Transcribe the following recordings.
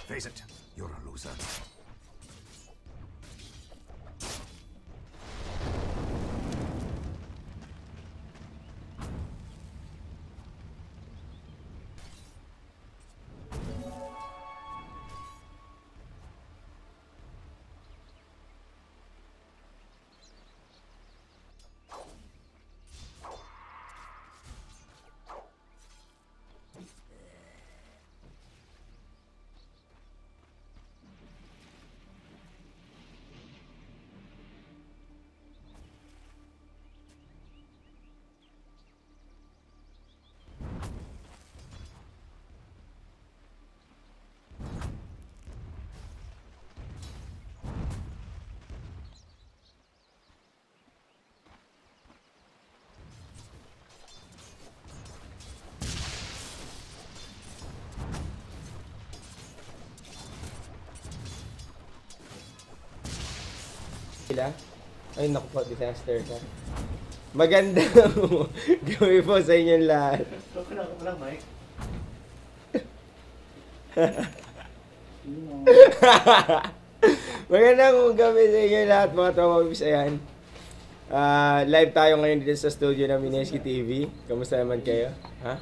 Face it, you're a loser. Sila? Ay, naku po, disaster ka. Maganda gabi po sa inyong lahat. Wala, Mike. Magandang gabi sa inyong lahat, mga tropa Bisayan. Live tayo ngayon dito sa studio ng Mineski TV. Kamusta naman kayo? Ha?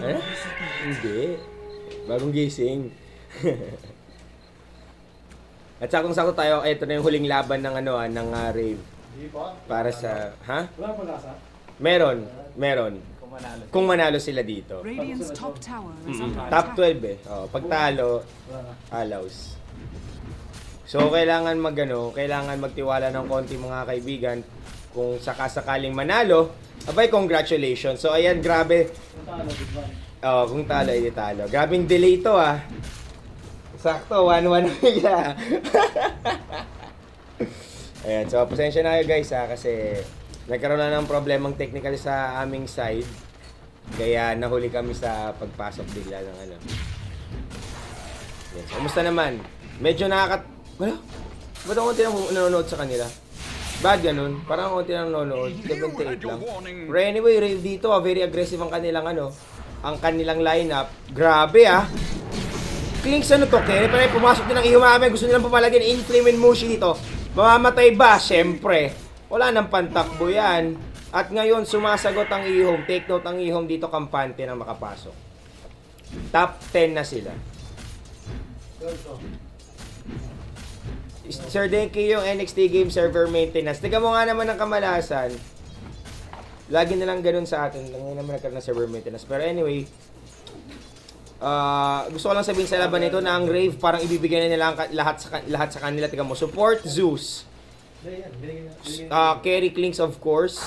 Ano? Hindi. Bagong gising. At sakong-sako tayo, ito na yung huling laban ng Rave. Hindi pa? Para sa, ha? Wala pag-asa? Meron. Kung manalo sila dito. Radiant's top tower is under Top attack. 12 eh. Oh, pag talo, Wala na. allows. So kailangan kailangan magtiwala ng konti mga kaibigan kung sakasakaling manalo. Abay, congratulations. So ayan, grabe. Punta ka na, big man. Oh, kung talo, hindi talo. Grabing delay to ah. Sakto, 1-1 bigla. Ayan, so pasensya na kayo guys ha, kasi nagkaroon na ng problemang technical sa aming side. Kaya nahuli kami sa pagpasok bigla ng ano. Ayan, so, kumusta naman? Medyo wala? Ba't ang konti nang nanonood sa kanila? Bad ganun? Parang ang konti nang nanonood. 78 lang. Pero anyway, Rave dito very aggressive ang kanilang ang kanilang lineup. Grabe ah. Klinks ano to, Kere? Panay pumasok din ng ihumame. Gusto nilang pumalagyan Inflame and Mushi dito. Mamamatay ba? Siyempre. Wala nang pantakbo yan. At ngayon, sumasagot ang ihom. Take note ang ihom dito, kampante na makapasok. Top 10 na sila. Sir Denki yung NXT Game Server Maintenance. Tiga mo nga naman ang kamalasan. Lagi na lang ganun sa atin. Ngayon naman nagkaroon ng server maintenance. Pero anyway, gusto ko lang sabihin sa laban nito na ang Rave parang ibibigay na nila lahat sa kanila. Tingnan mo, support Zeus. Carry Klinks of course.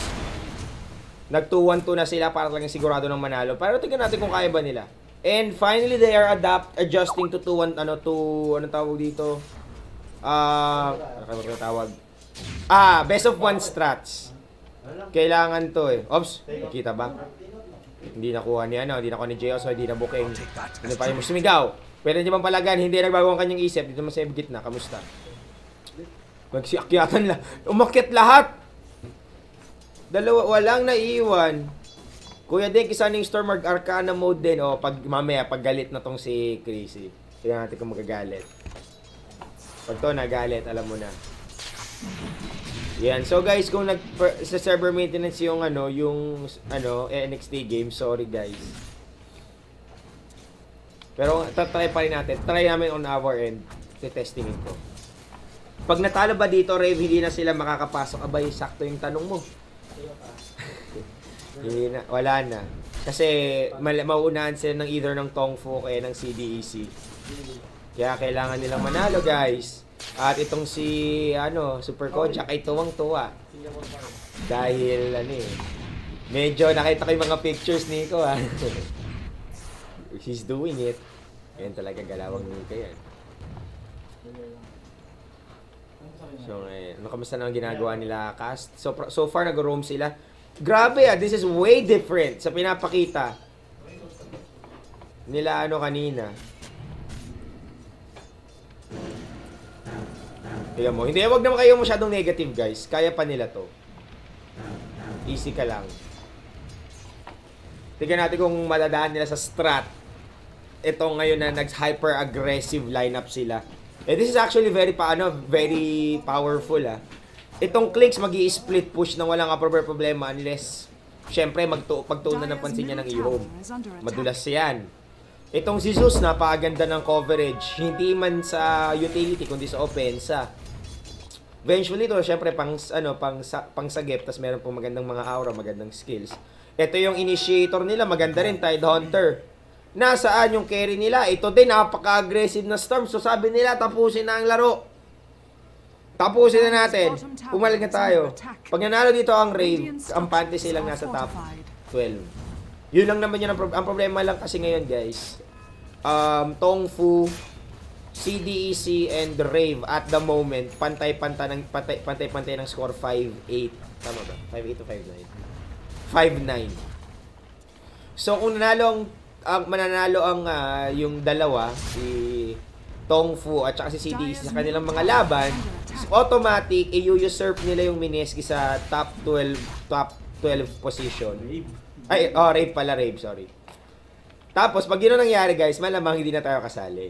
Nag 2-1-2 na sila para lang sigurado ng manalo. Pero tingnan natin kung kaya ba nila. And finally they are adjusting to 2-1 ano tawag dito? Best of 1 strats. Kailangan to eh. Ops, nakita ba? Hindi nakuha ni hindi nakuha ni J.O. so hindi na booking. Hindi pa yung sumigaw. Pwede niya bang palagan, hindi nagbago ang kanyang isip. Dito mas sa gitna, kamusta? Magsiakyatan lang. Umakyat lahat! Walang naiiwan. Kuya Denk, isa ng Storm Arcana mode din. O, mamaya, pag galit na tong si Crazy. Tignan natin kung magagalit. Pag to nagalit, alam mo na. Yan. So guys, kung sa server maintenance yung NXT game, sorry guys. Pero try pa rin natin. Try namin on our end. Testing ito. Pag natalo ba dito, Rave, hindi na sila makakapasok. Abay, sakto yung tanong mo. Hindi na, wala na. Kasi mauunahan sila ng either ng Tongfu kaya ng CDEC. Kaya kailangan nilang manalo, guys. At itong si Super Kojak ay tuwang-tuwa. Dahil medyo nakita ko yung mga pictures ni Nico He's doing it. Yan talaga galawang Nico yan. So ngayon, kamusta na ang ginagawa nila cast? So far nag-roam sila. Grabe this is way different sa pinapakita nila kanina. Tingnan mo. Hindi, wag naman kayo masyadong negative, guys. Kaya pa nila to. Easy ka lang. Tingnan natin kung madadaan nila sa strat. ito ngayon na nag-hyper-aggressive lineup sila. This is actually very powerful Itong Clicks magi-split push nang walang problema unless syempre pagtuunan ng pansin niya ng E-Home. Madulas yan. Itong si Zeus napakaganda ng coverage, hindi man sa utility kundi sa offensa. Eventually to syempre pang sagip, tas meron pong magandang mga aura, magandang skills. Ito yung initiator nila, maganda rin, Tide Hunter. Nasaan yung carry nila? Ito din, napaka-aggressive na Storm. So sabi nila, tapusin na ang laro. Tapusin na natin. Pumalag na tayo. Pag nanalo dito ang Rave, ang Panty silang nasa top 12. Yun lang naman yun. Ang problema lang kasi ngayon, guys. Tongfu, CDEC, and Rave at the moment, pantay-pantay ng score 5-8. Tama ba? 5-8 to 5-9. 5-9. So kung mananalo ang yung dalawa, si Tongfu at saka si CDEC sa kanilang mga laban, automatic i-usurp nila yung Mineski sa top 12 position. Rave pala, sorry. Tapos pag yun nangyari, guys, malamang hindi na tayo kasali.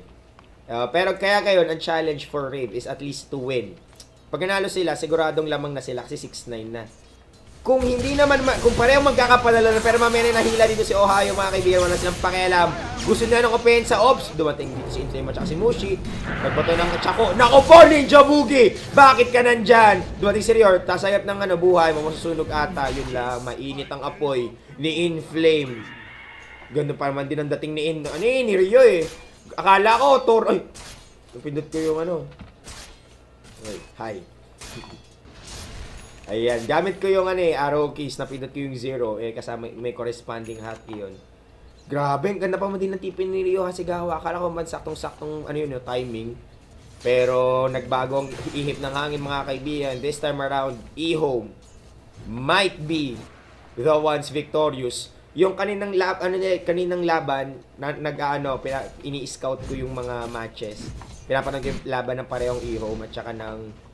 Pero kaya ngayon, ang challenge for Rave is at least to win. Pag nanalo sila, siguradong lamang na sila kasi 6-9 na. Kung hindi naman, kung parehong magkakapanalo na, pero mamaya nahila dito si Ohio, mga kaibigan, wala silang pakialam. Gusto nila ng offense ops, dumating dito si Inflame at si Mushi. Nagbato ng Chaco. Nako po, Ninja Boogie! Bakit ka nandyan? Dumating si Rior, tasayap ng buhay, mamasusunog ata. Yun lang, mainit ang apoy ni Inflame. Ganun pa naman din ang dating ni Rio Akala ko, Thor. Ay, napindot ko yung hi. Ayan, gamit ko yung arrow keys, napindot ko yung 0, kasama may corresponding hotkey yun. Grabe, ang ganda pa mo din ng tipin ni Ryo Hasegawa. Akala ko man saktong timing. Pero nagbago ang ihip ng hangin, mga kaibigan. This time around, E-Home might be the ones victorious. Yung kaninang laban, ini-scout ko yung mga matches. Pinapanood yung laban ng parehong E-Home at saka ng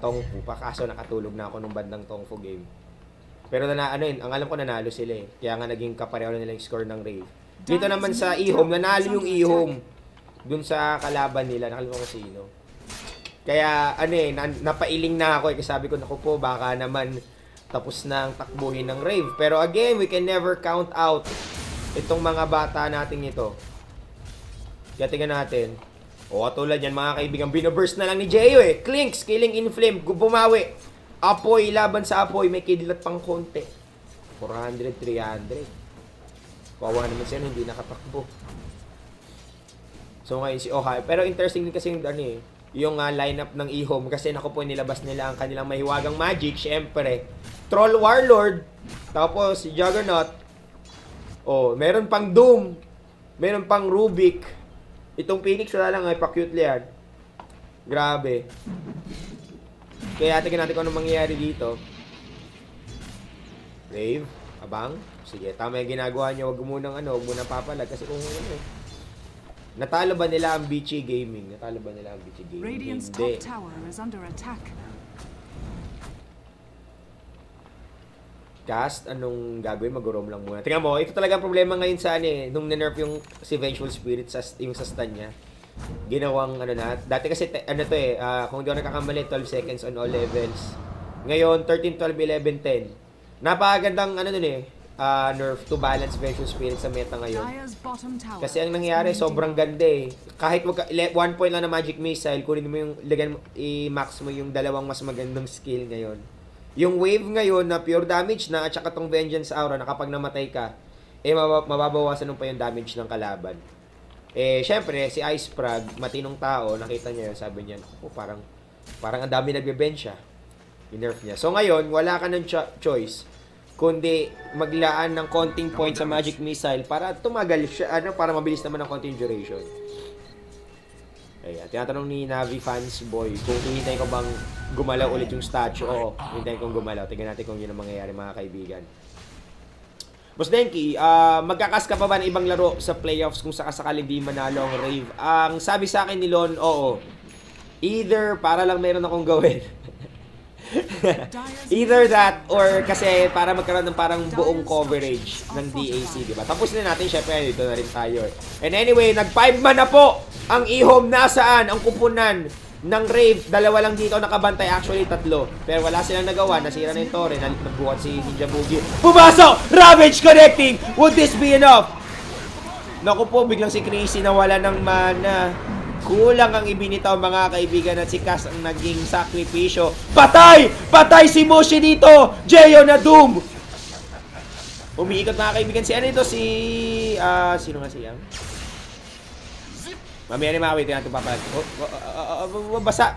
Tongfu pa, kaso nakatulog na ako nung bandang Tongfu game. Pero ang alam ko nanalo sila Kaya nga naging kapareho na nila yung score ng Rave. Dito naman sa E-Home, nanalo yung E-Home dun sa kalaban nila, nakalimutan ko sino. Kaya napailing na ako kasi sabi ko, naku po, baka naman tapos na ang takbuhin ng Rave. Pero again, we can never count out itong mga bata nating ito. Kaya tingnan natin. Tulad yan, mga kaibigan, binaburst na lang ni Jeyo Clinks, killing Inflame, bumawi. Apoy, laban sa apoy, may kidilat pang konti. 400, 300. Kawawa naman siya, hindi nakatakbo. So ngayon si Ohio. Pero interesting din kasi yung lineup ng E-Home kasi nilabas nila ang kanilang mahiwagang magic. Syempre, Troll Warlord, tapos si Juggernaut. Meron pang Doom, meron pang Rubik. Itong Phoenix wala lang pa-cute yan. Grabe. Kaya tingnan natin kung anong mangyayari dito. Rave, abang. Sige, tama yung ginagawa niyo. Huwag munang papalag kasi kung natalo ba nila ang BG Gaming? Radiant's top tower is under attack. Cast, anong gagawin? Mag-roam lang muna. Tingnan mo, ito talaga ang problema ngayon sa nung nerf yung si Vengeful Spirit yung sa stun niya. Ginawang dati kasi kung di ako nakakamali, 12 seconds on all levels. Ngayon 13, 12, 11, 10. Napakagandang nerf to balance Vengeful Spirit sa meta ngayon. Kasi ang nangyari, sobrang ganda Kahit 1 point lang na Magic Missile, kunin mo yung i-max mo yung dalawang mas magandang skill ngayon. Yung wave ngayon na pure damage na at saka tong Vengeance Aura na kapag namatay ka, mababawasan nung pa yung damage ng kalaban. Syempre, si Ice Frog, matinong tao, nakita niya yun, sabi niya, parang ang dami nagbe-bench siya. I-nerf niya. So ngayon, wala ka ng choice, kundi maglaan ng konting point sa Magic Missile para tumagal siya, para mabilis naman ang konting duration. Ayan, tinatanong ni Navi Fans Boy kung hihintay ko bang gumalaw ulit yung statue. Oo, hihintay kong gumalaw. Tingnan natin kung yun ang mangyayari, mga kaibigan. Boss Denki, magkakas ka pa ba ng ibang laro sa playoffs kung sakasakaling di manalo ang Rave? Ang sabi sa akin ni Lon, oo. Either para lang meron akong gawin. Either that or kasi para magkaroon ng parang buong coverage ng DAC, di ba? Tapos na natin, syempre, dito na rin tayo. And anyway, nag-5 man na po ang ihom. Nasaan ang kupunan ng Rave? Dalawa lang dito nakabantay, actually 3. Pero wala silang nagawa, nasira na yung Torre, nagbuhat si Ninja Boogie. Pumasok! Ravage connecting! Would this be enough? Naku po, biglang si Crazy nawala ng mana. Kulang ang ibinitaw mga kaibigan at si Cass ang naging sakripisyo. Patay! Patay si Moshi dito! Jeyo na Doom! Umiikot mga kaibigan. Si ano ito? Si... sino nga siyang? Mamaya ni mga waitin natin papalag. Basa.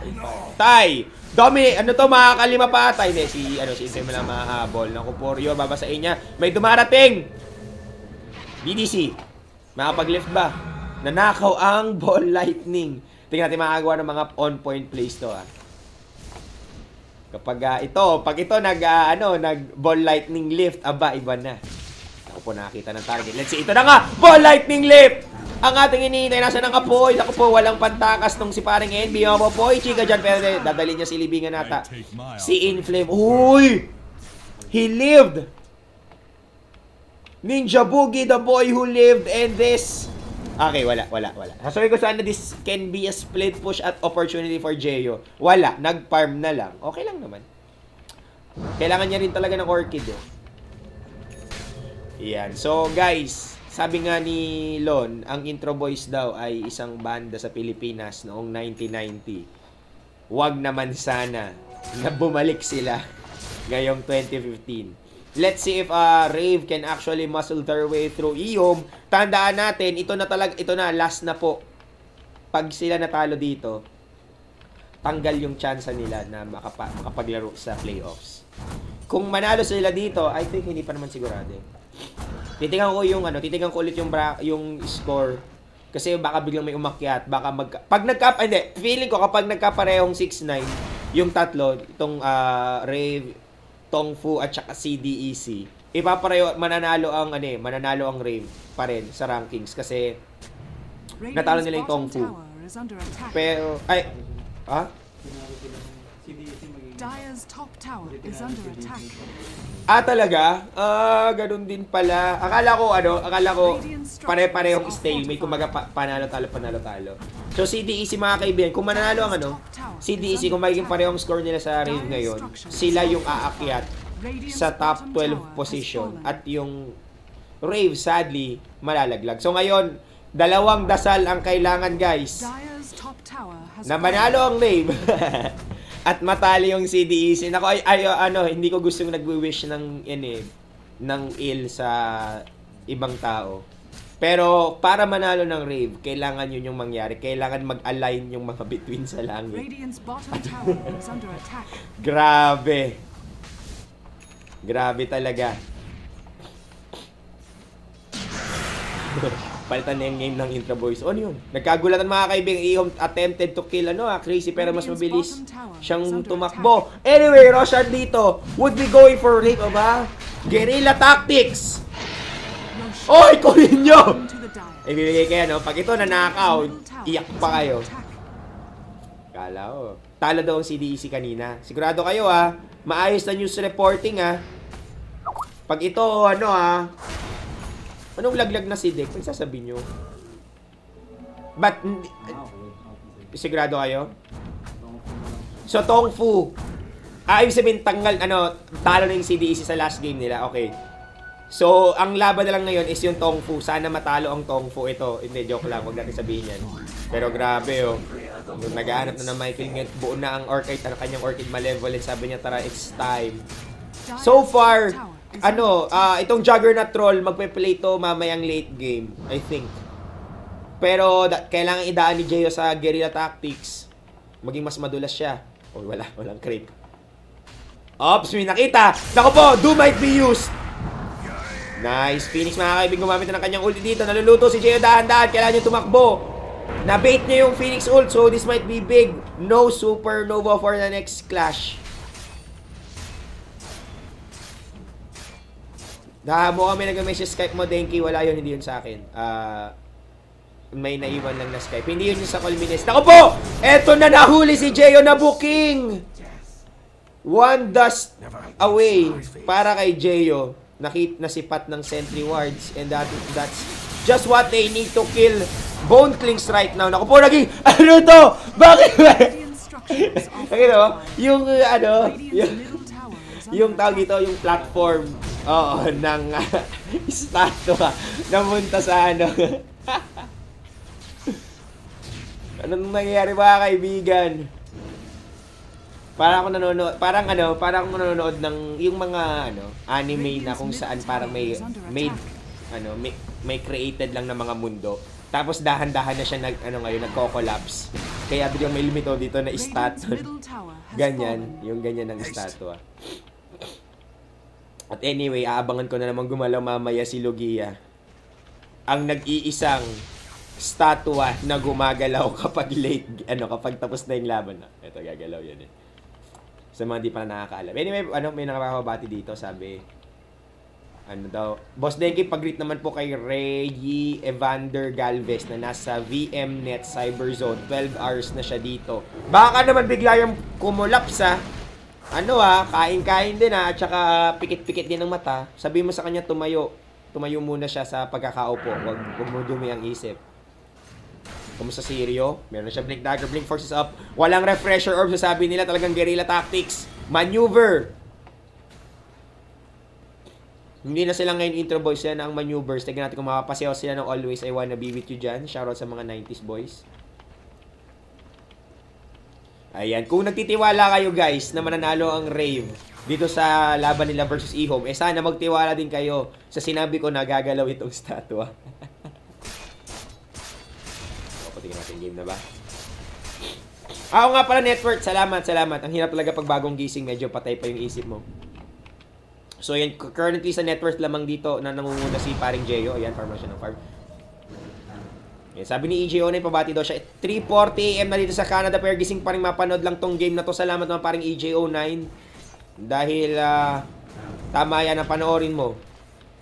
Tay! Dominic! Ano to? Makakalima pa atay. Hindi, si Infame lang mahabol. Naku po, Ryo, babasain niya. May dumarating! BDC. Makapag-lift ba? Nanakaw ang Ball Lightning. Tingnan natin makagawa ng mga on-point plays to. Kapag pag ito nag-Ball Lightning lift, aba, iba na. Ako po nakakita ng target. Let's see, ito na nga! Ball Lightning lift! Ang ating hinihintay, nasa ng Apoy. Ako po, walang pantakas tong si paring NB. Mga Apoy, chika dyan, pero dadali niya si libingan nata. Si Inflame. Uy! He lived! Ninja Boogie, the boy who lived, and this... Okay, wala. Sasabihin ko sana this can be a split push at opportunity for Jeyo. Wala, nag-farm na lang. Okay lang naman. Kailangan niya rin talaga ng Orchid. Yan. So, guys, sabi nga ni Lon, ang Intro Boys daw ay isang banda sa Pilipinas noong 1990. Wag naman sana na bumalik sila ngayong 2015. Let's see if Rave can actually muscle their way through Ihom. Tandaan natin, ito na, last na po. Pag sila natalo dito, tanggal yung chance nila na makapaglaro sa playoffs. Kung manalo sila dito, I think hindi pa naman sigurado. Titingnan ko ulit yung score. Kasi baka biglang may umakyat, feeling ko kapag nagkaparehong 6-9, yung tatlo, itong Rave, Tongfu at saka CDEC, ipapareho, mananalo ang Rave pa rin sa rankings kasi natalo nila yung Tongfu. Pero Dire's top tower is under attack. Talaga? Ganun din pala. Akala ko pare-parehong stalemate, kumaga panalo-talo. So CDEC mga kaibigan, kung mananalo ang CDEC, kung magiging parehong score nila sa Rave ngayon, sila yung aakyat sa top 12 position at yung Rave sadly malalaglag. So ngayon, dalawang dasal ang kailangan, guys. Na manalo ang Rave at matali yung CDEC. Nako, hindi ko gustong nagwi-wish ng ill sa ibang tao. Pero para manalo ng Rave, kailangan yun yung mangyari. Kailangan mag-align yung mga bituin sa langit. Grabe. Grabe talaga. Palitan na yung game ng Intro Boys. Ano yun? Nagkagulatan mga kaibigan. Ihom attempted to kill Crazy, pero mas mabilis siyang tumakbo. Anyway, Roshan dito would be going for Rave, ba? Guerrilla Tactics! Oy, kunin nyo! Ibibigay kayo, pag ito nanakaw, iyak pa kayo. Kala ko. Talo daw ang CDEC kanina. Sigurado kayo, maayos na news reporting, Pag ito, anong laglag na si Dek? Pagsasabi nyo. But, sigurado kayo? So, Tongfu. Ibig sabihin, talo na yung CDEC sa last game nila. Okay. So, ang laban na lang ngayon is yung Tongfu. Sana matalo ang Tongfu. Ito, hindi, joke lang. Huwag natin sabihin yan. Pero grabe, nag-aanap na ng Michael ngayon. Buo na ang Orchid, kanyang Orchid Malevolent. Sabi niya, tara, it's time. So far, itong Juggernaut Troll, magpe-play to mamayang late game, I think. Pero, kailangan idaan ni Jeyo sa Guerrilla Tactics. Maging mas madulas siya. Walang creep. Ops, may nakita. Naku po, do might be used. Nice. Phoenix mga kaibigan, gumamit na ng kanyang ulti dito. Naluluto si Jeyo dahan-dahan. Kailangan niya tumakbo. Na-bait niya yung Phoenix ult. So this might be big. No supernova for the next clash. Mo kami nag-message Skype mo, Denki. Wala yun. Hindi yun sa akin. May naiwan lang na Skype. Hindi yun yung sa Colmines. Naku po! Eto na, nahuli si Jeyo na booking! One dust away para kay Jeyo. Nasipat ng sentry wards. And that's just what they need to kill Bone Clings right now. Naku po, naging, ano to? Bakit? Nakita mo? Yung, yung tawag dito, yung platform, ng statue, namunta sa Anong nangyayari ba, kaibigan? Parang ako nanonood ng yung mga anime na kung saan parang may created lang ng mga mundo. Tapos dahan-dahan na siya nagko-collapse. Kaya biglang may limito dito na statue. Ganyan, yung ganyan ng statue. At anyway, aabangan ko na naman gumalaw mamaya si Lugia. Ang nag-iisang statua na gumagalaw kapag kapag tapos na yung laban. Ito, gagalaw yan eh. Sa mga di pa nakakaalam. Anyway, may nakakabati dito, sabi, Boss Denki, pag-greet naman po kay Reggie Evander Galvez na nasa VMNet Cyberzone. 12 hours na siya dito. Baka naman bigla yung kumulaps kain-kain din at saka pikit-pikit din ng mata. Sabihin mo sa kanya tumayo muna siya sa pagkakaupo. Huwag mo dumi ang isip. Kumusta si Rio? Meron na siya Blink Dagger, Blink Forces up. Walang refresher orb, sasabi nila talagang guerrilla tactics. Maneuver! Hindi na sila ngayon intro boys, yan ang maneuvers. Tignan natin kung makapasayaw sila ng Always I Wanna Be With You dyan. Shoutout sa mga 90s boys. Ayan, kung nagtitiwala kayo guys na mananalo ang Rave dito sa laban nila versus eHome, sana magtiwala din kayo sa sinabi ko na gagalaw itong statua. Tingnan natin game na ba? Oo nga pala, network. Salamat. Ang hirap talaga pag bagong gising, medyo patay pa yung isip mo. So yan, currently sa network lamang dito na nangunguna si paring Jeyo. Ayan, farm na siya ng farm. Ayan, sabi ni EJ Onay, pabati daw siya. 3:40 AM na dito sa Canada, pero gising pa rin mapanood lang tong game na to. Salamat naman paring EJ Onay. Dahil tama yan ang panoorin mo.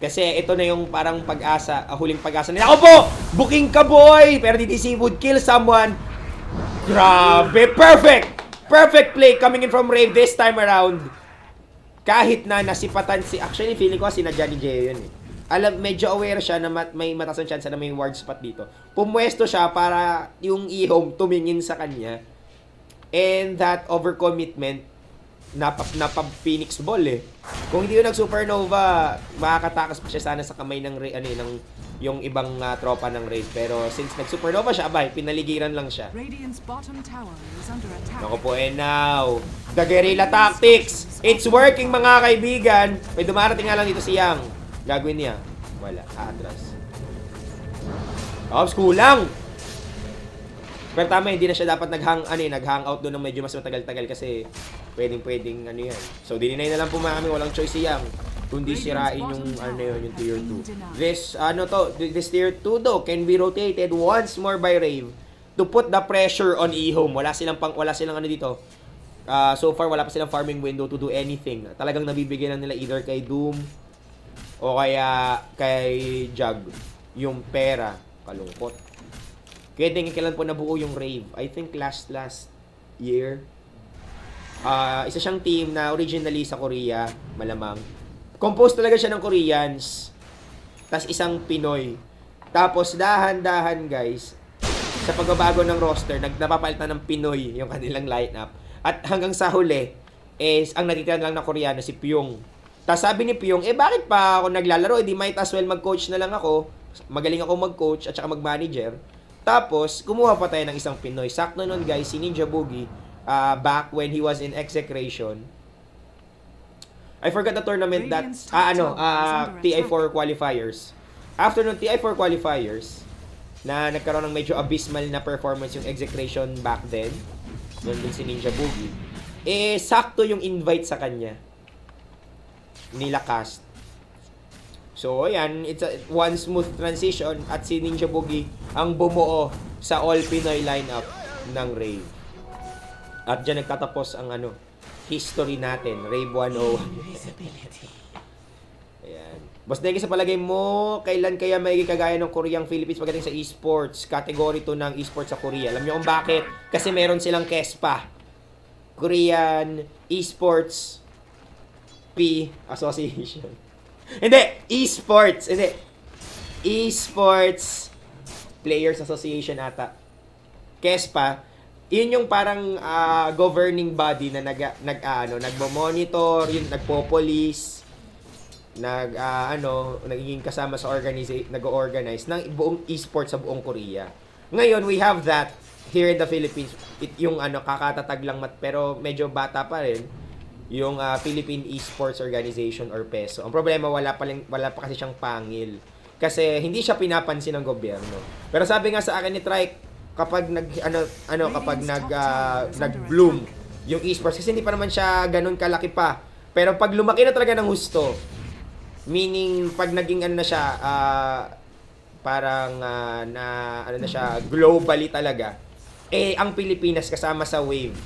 Kasi ito na yung parang pag-asa, huling pag-asa nila. Ako po! Booking ka, boy! Pero DTC would kill someone. Grabe! Perfect! Perfect play coming in from Rave this time around. Kahit na nasipatan si... Actually, feeling ko sinadya ni Jeyo yun eh. Medyo aware siya na may mataas ang chance na may ward spot dito. Pumwesto siya para yung eHome tumingin sa kanya. And that overcommitment Phoenix Ball eh. Kung hindi yun nag-supernova, makakatakas pa siya sana sa kamay ng yung ibang tropa ng Raid. Pero since nag-supernova siya, pinaligiran lang siya. Naku po, and now, the guerrilla tactics! It's working mga kaibigan! May dumarating nga lang dito si Yang. Gagawin niya. Wala. Atras. Ops, kulang! Pero tama, hindi na siya dapat nag-hangout doon ng medyo mas matagal-tagal kasi pwedeng yan. So, dininay na lang po kami, walang choice si Yang. Kundi sirain yung, yung tier 2. This tier 2 though can be rotated once more by Rave to put the pressure on eHome. Wala silang dito. So far, wala pa silang farming window to do anything. Talagang nabibigyan lang nila either kay Doom o kaya kay Jug yung pera. Kalungkot. Kaya tingin kailan po nabuo yung Rave. I think last year. Isa siyang team na originally sa Korea, malamang. Composed talaga siya ng Koreans. Tas isang Pinoy. Tapos dahan-dahan guys, sa pagbabago ng roster, napapalitan ng Pinoy yung kanilang lineup. At hanggang sa huli, ang natitira lang na Koreano si Pyong. Tas sabi ni Pyong, bakit pa ako naglalaro? Di might as well mag-coach na lang ako. Magaling ako mag-coach at saka mag-manager. Tapos, kumuha pa tayo ng isang Pinoy. Sakto nun guys, si Ninja Boogie, back when he was in Execration. I forgot the tournament that, TI4 qualifiers. After nung TI4 qualifiers, na nagkaroon ng medyo abysmal na performance yung Execration back then, nandun si Ninja Boogie, sakto yung invite sa kanya. Nila cast. So, ayan, it's one smooth transition at si Ninja Boogie ang bumuo sa all Pinoy lineup ng Rave. At dyan nagtatapos ang history natin, Rave 101. Ayan. Boss Degi, sa palagay mo, kailan kaya may kagaya ng Koreang Philippines pagdating sa esports? Category 2 ng esports sa Korea. Alam niyo kung bakit? Kasi meron silang KESPA. Korean Esports P Association. Hindi, Esports, hindi. Esports Players Association ata. KESPA, yun yung parang governing body na nagmo-monitor, yung nagpo-police, nagiging kasama sa nag-organize ng buong esports sa buong Korea. Ngayon, we have that here in the Philippines. Yung kakatatag lang pero medyo bata pa rin yung Philippine Esports Organization or PESO. Ang problema, wala pa kasi siyang pangil. Kasi hindi siya pinapansin ng gobyerno. Pero sabi nga sa akin ni Trike, kapag nag-bloom yung esports, kasi hindi pa naman siya ganun kalaki pa. Pero pag lumaki na talaga ng husto, meaning pag naging na siya, parang na siya globally talaga, ang Pilipinas kasama sa wave.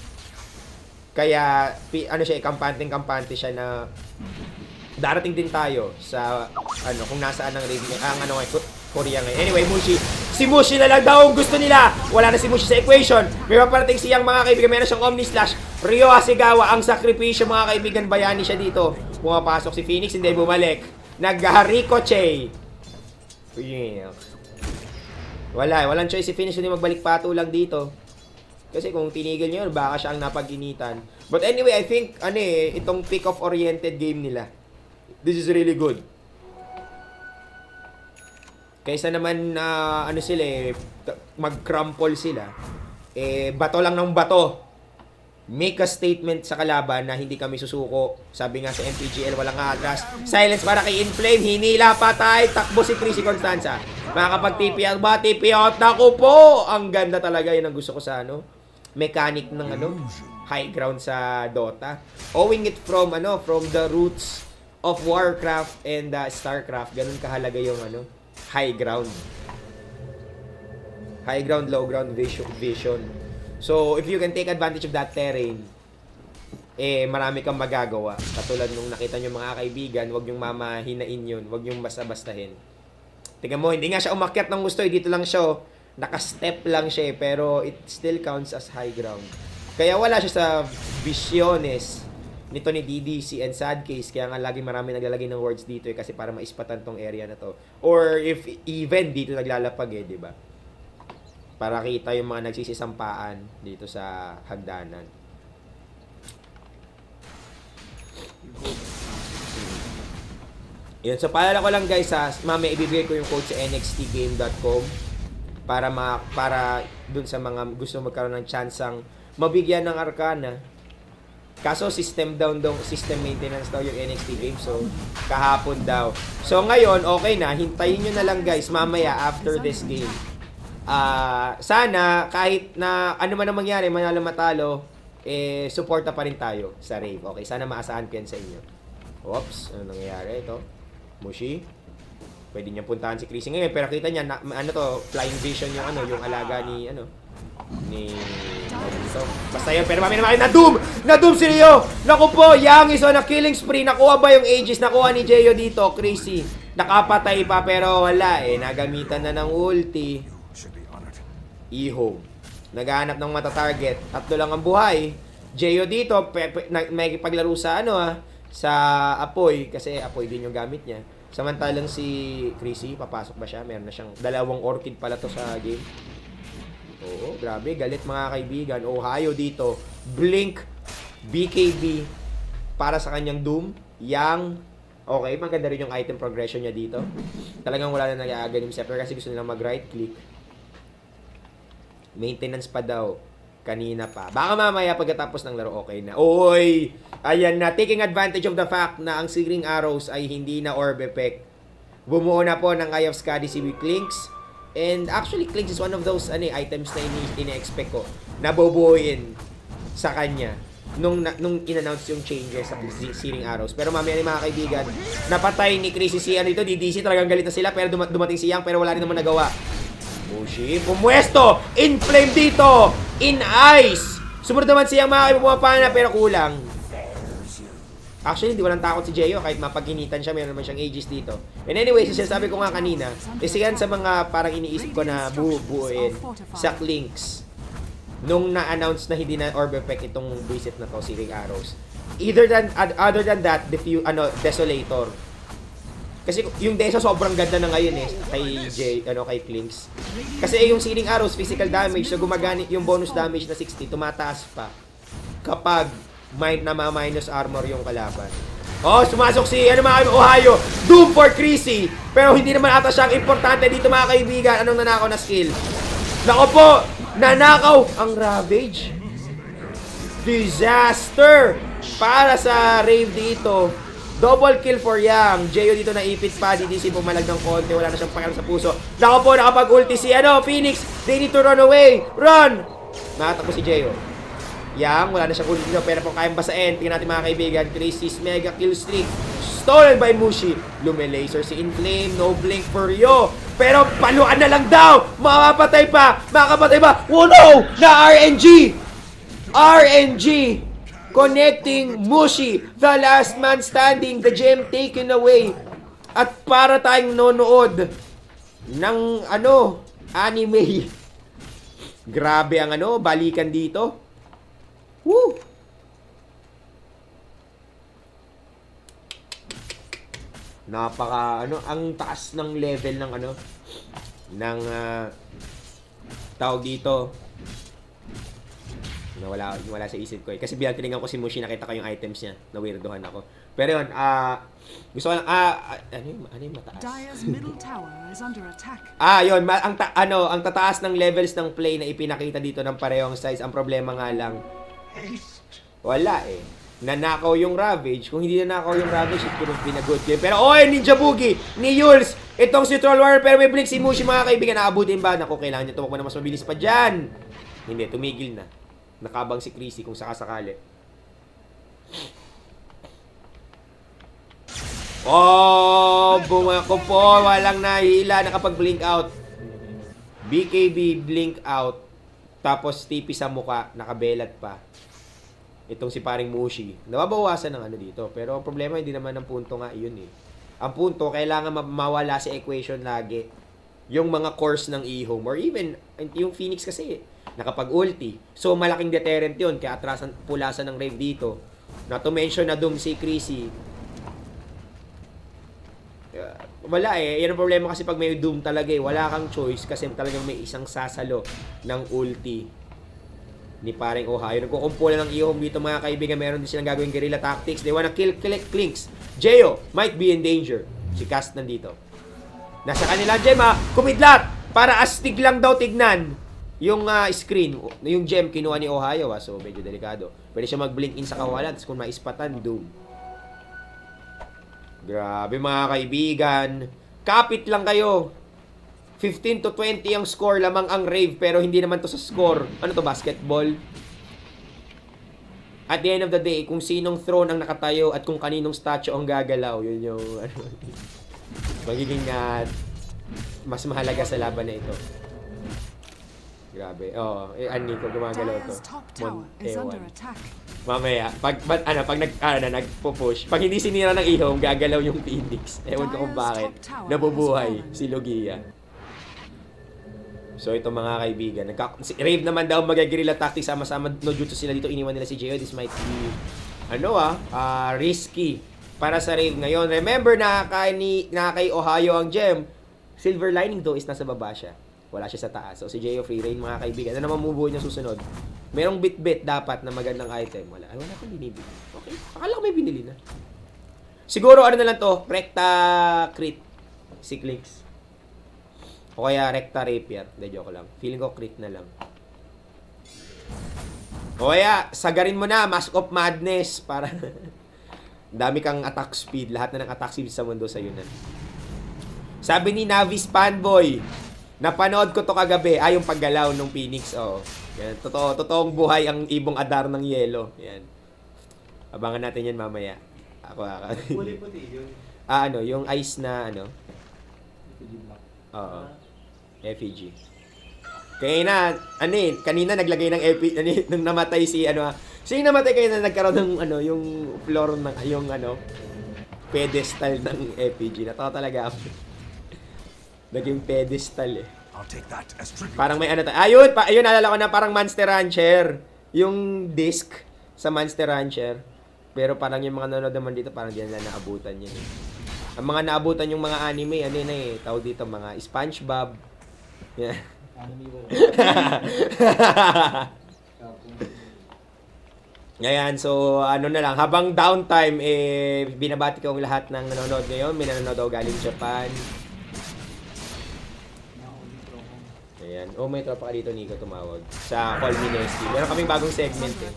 Kaya siya, kampante siya na darating din tayo sa kung nasaan ang Korea ngayon. Anyway, si Mushi na lang daw ang gusto nila. Wala na si Mushi sa equation. May paparating siyang mga kaibigan. Meron siyang Omni Slash. Ryo Hasegawa ang sakripisyo, mga kaibigan. Bayani siya dito. Pumapasok si Phoenix, hindi bumalik. Nag-ricochet. Yeah. Walang choice si Phoenix, hindi magbalik pato lang dito. Kasi kung tinigil niyo, baka siya ang napag-initan. But anyway, I think itong pick-off oriented game nila. This is really good. Kaysa naman mag-crumple sila. Bato lang ng bato. Make a statement sa kalaban na hindi kami susuko. Sabi nga sa MPGL, walang atras. Silence para kay Inflame. Hinila patay. Takbo si Chrissy Constanza. Makakapag-TP out ba? TP out. Naku po! Ang ganda talaga. Yun ang gusto ko sa mechanic ng high ground sa Dota. Owing it from the roots of Warcraft and Starcraft. Ganun kahalaga yung high ground. High ground, low ground vision. So, if you can take advantage of that terrain, marami kang magagawa. Katulad nung nakita nyo mga kaibigan, wag yung mamahinain yun. Wag yung basta-bastahin. Tingnan mo, hindi nga siya umakyat ng gusto. Dito lang siya, naka-step lang siya pero it still counts as high ground. Kaya wala siya sa visiones nito ni DDC and sad case. Kaya nga lagi marami naglalagay ng words dito kasi para maispatan tong area na to. Or if even dito naglalapag di ba? Para kita yung mga nagsisisampaan dito sa hagdanan. Yun, so paalala ko lang guys mamaya ibibigay ko yung code sa nxtgame.com para dun sa mga gusto magkaroon ng chansang mabigyan ng Arcana. Kaso system maintenance daw yung NXT game. So kahapon daw. So ngayon okay na, hintayin nyo na lang guys mamaya after this game. Sana kahit na ano man ang mangyari, manalo matalo, suporta pa rin tayo sa Rave. Okay, sana maasahan ko yan sa inyo. Oops, ano nangyayari ito? Mushi. Pwede niya puntahan si Chrissy ngayon, pero kita niya flying vision yung alaga ni basta yun, pero mami naman na-doom si Rio. Naku po, Yang is on a killing spree. Nakuha ba yung Aegis? Nakuha ni Jeyo dito, Chrissy. Nakapatay pa pero wala nagamitan na ng ulti. Iho. Naghahanap ng mata-target. 3 lang ang buhay. Jeyo dito, may paglaro sa sa Apoy. Kasi Apoy din yung gamit niya. Samantalang si Chrissy, papasok ba siya? Meron na siyang 2 orchid pala to sa game. Oo, grabe. Galit mga kaibigan. Ohio dito. Blink. BKB. Para sa kanyang Doom. Yang. Okay, maganda rin yung item progression niya dito. Talagang wala na nag-aaganim Scepter kasi gusto nilang mag-right click. Maintenance pa daw. Kanina pa. Baka mamaya pagkatapos ng laro okay na. Oy! Ayan na. Taking advantage of the fact na ang Searing Arrows ay hindi na orb effect. Bumuo na po ng Eye of Skadi si Clinks. And actually, Clinks is one of those items na ini-expect ko na bubuuin sa kanya nung in-announce yung changes sa Searing Arrows. Pero mamaya mga kaibigan, napatay ni Chrissy si dito, DDC, talagang galit na sila pero dumating si Yang pero wala rin naman nagawa. Mushi, pumuesto! Inflame dito! In ice! Sumunod naman siyang mga pumapana pero kulang. Actually, hindi walang takot si Jeyo kahit mapaginitan siya, meron naman siyang Aegis dito. And anyway, sinasabi ko nga kanina, isa yan sa mga parang iniisip ko na buuin sa Clinks. Nung na-announce na hindi na orb effect itong visit na to, Searing Arrows. Other than that, Desolator. Kasi yung Deso sobrang ganda na ngayon kay Klinks. Kasi yung Searing Arrows, physical damage, so gumagamit yung bonus damage na 60, tumataas pa kapag minus armor yung kalaban. Oh, sumasok si Ohio. Doom for Chrissy. Pero hindi naman ata siyang importante dito mga kaibigan. Anong nanakaw na skill? Nako po, nanakaw ang Ravage. Disaster para sa Rave dito. Double kill for Yang. Jeyo dito naipit pa. DDC pumalag ng konti. Wala na siyang pakialam sa puso. Nako po, nakapag-ulti si Phoenix. They need to run away. Run! Nakatakbo si Jeyo. Yang, wala na siyang ulti dito. Pero kung kayang basain, tingnan natin mga kaibigan. Chrissy's mega kill streak. Stolen by Mushi. Lumelaser si Inflame. No blink for Yo. Pero paluan na lang daw. Makapatay pa. Makapatay pa. Oh no! Na RNG! RNG! Connecting Mushi, the last man standing, the gem taken away. At para tayong nonood ng anime. Grabe ang balikan dito. Woo! Napaka ang taas ng level ng tawag dito. Wala sa isip ko eh. Kasi bilang tinignan ko si Mushi, nakita ko yung items niya. Na-weirdohan ako. Pero yun, gusto ko lang, ano yung mataas? Dire's middle tower is under attack. Yun, ang tataas ng levels ng play na ipinakita dito ng parehong size. Ang problema nga lang, wala eh. Nanakaw yung Ravage. Kung hindi nanakaw yung Ravage, it could have been a good game. Pero, Ninja Boogie ni Yules. Itong si Troll Warrior, pero may blink si Mushi, mga kaibigan. Naabutin ba? Naku, kailangan niya tumakbo na mas mabilis pa dyan. Hindi, tumigil na. Nakabang si Chrissy kung sakasakali. Bumako po. Walang nahila. Nakapag-blink out. BKB blink out. Tapos TP sa muka. Nakabelat pa. Itong si paring Mushi. Nababawasan ng dito. Pero ang problema hindi naman ang punto nga yun eh. Ang punto, kailangan mawala sa equation lagi yung mga cores ng E-Home. Or even, yung Phoenix kasi nakapag-ulti. So, malaking deterrent yun. Kaya atrasan, pulasan ng Rave dito. Not to mention na Doom si Chrissy. Wala eh. Yan ang problema kasi pag may Doom talaga eh. Wala kang choice kasi talagang may isang sasalo ng ulti ni paring Ohio. Nagkukumpulan ng E-Home dito mga kaibigan. Meron din silang gagawing guerrilla tactics. They wanna kill Klinks. Jeyo might be in danger. Si Cast nandito. Nasa kanila gem kumidlat. Para astig lang daw tignan. Yung screen, yung gem kinuha ni Ohio so medyo delikado. Pwede siya mag-blink in sa kawalan, tapos kung maispatan, Doom. Grabe mga kaibigan. Kapit lang kayo. 15 to 20 ang score, lamang ang Rave, pero hindi naman to sa score. Ano to, basketball? At the end of the day, kung sinong throne ang nakatayo at kung kaninong statue ang gagalaw, yun yung magiging mas mahalaga sa laban na ito. Grabe. Nico gumagalaw to. Mamaya, pag nagpo-push, pag hindi sinira ng E-Home, gagalaw yung Phoenix. Ewan ko kung bakit. Nabubuhay si Logia. So ito mga kaibigan, Rave naman daw mag-guerrilla tactics, sama-sama no jutsu sila dito, iniwan nila si Jeyo. This might be risky para sa Rave ngayon. Remember na kay Ohio ang gem. Silver lining though is nasa baba siya. Wala siya sa taas. So si Jeyo free reign mga kaibigan. Ano naman mabubuhay niya susunod? Merong bit-bit dapat na magandang item. Wala akong binibili. Okay, akala ko may binili na. Siguro na lang to, Recta Crit si Klinks. O kaya Recta Rapier. Hindi, joke lang. Feeling ko crit na lang. O kaya, sagarin mo na, Mask of Madness. Para dami kang attack speed. Lahat na ng attack speed sa mundo sa'yo na. Sabi ni Navis Fanboy, napanood ko to kagabi. Yung paggalaw ng Phoenix. Yan. Totoong buhay ang ibong adar ng yelo. Yan. Abangan natin yan mamaya. Kulay puti yun. Yung ice na Oo. Effigy. Kanina naglagay ng nung namatay sino namatay kayo na nagkaroon ng yung floor ng yung pedestal ng effigy. Natawa talaga ako. Naging pedestal eh. Parang may ayun, naalala ko na parang Monster Rancher. Yung disc sa Monster Rancher. Pero parang yung mga nanonood naman dito, parang di nila naabutan yun. Ang mga naabutan yung mga anime, ano yun tawag dito, mga SpongeBob. Yeah. Ngayon, so ano na lang, habang downtime, binabati ko ang lahat ng nanonood ngayon. May nanonood daw galing Japan. Ayan. Oh, may tropa ka dito, Nico, tumawag. Sa Call Me Nesty. Meron kaming bagong segment eh.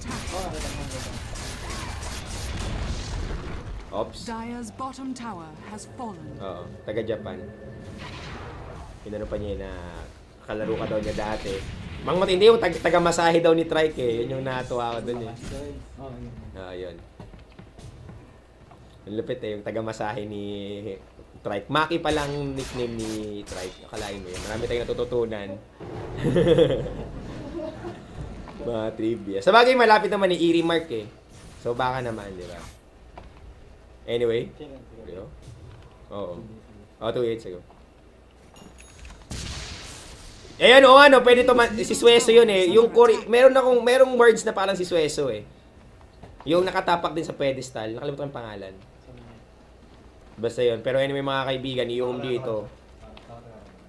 Oops. Dire's bottom tower has fallen. Oo, taga Japan. Pinano pa niya na kalaro ka daw niya dati. Mang matindi yung taga-masahe daw ni Trike eh. Yun yung natuwa ko dun eh. Yun. Yung lupit eh, yung taga-masahe ni Trike. Maki pa lang nickname ni Trike. Akalain mo yun. Marami tayong natututunan. Mga trivia. Sa bagay, malapit naman ni Eerie Mark eh. So baka naman, di ba? Anyway. Oo. 2 8 ago. Ayan, pwede to si Sueso yun eh. Yung merong words na parang si Sueso eh. Yung nakatapak din sa pedestal. Nakalimutan yung pangalan. Basta yun. Pero anyway mga kaibigan, yung dito,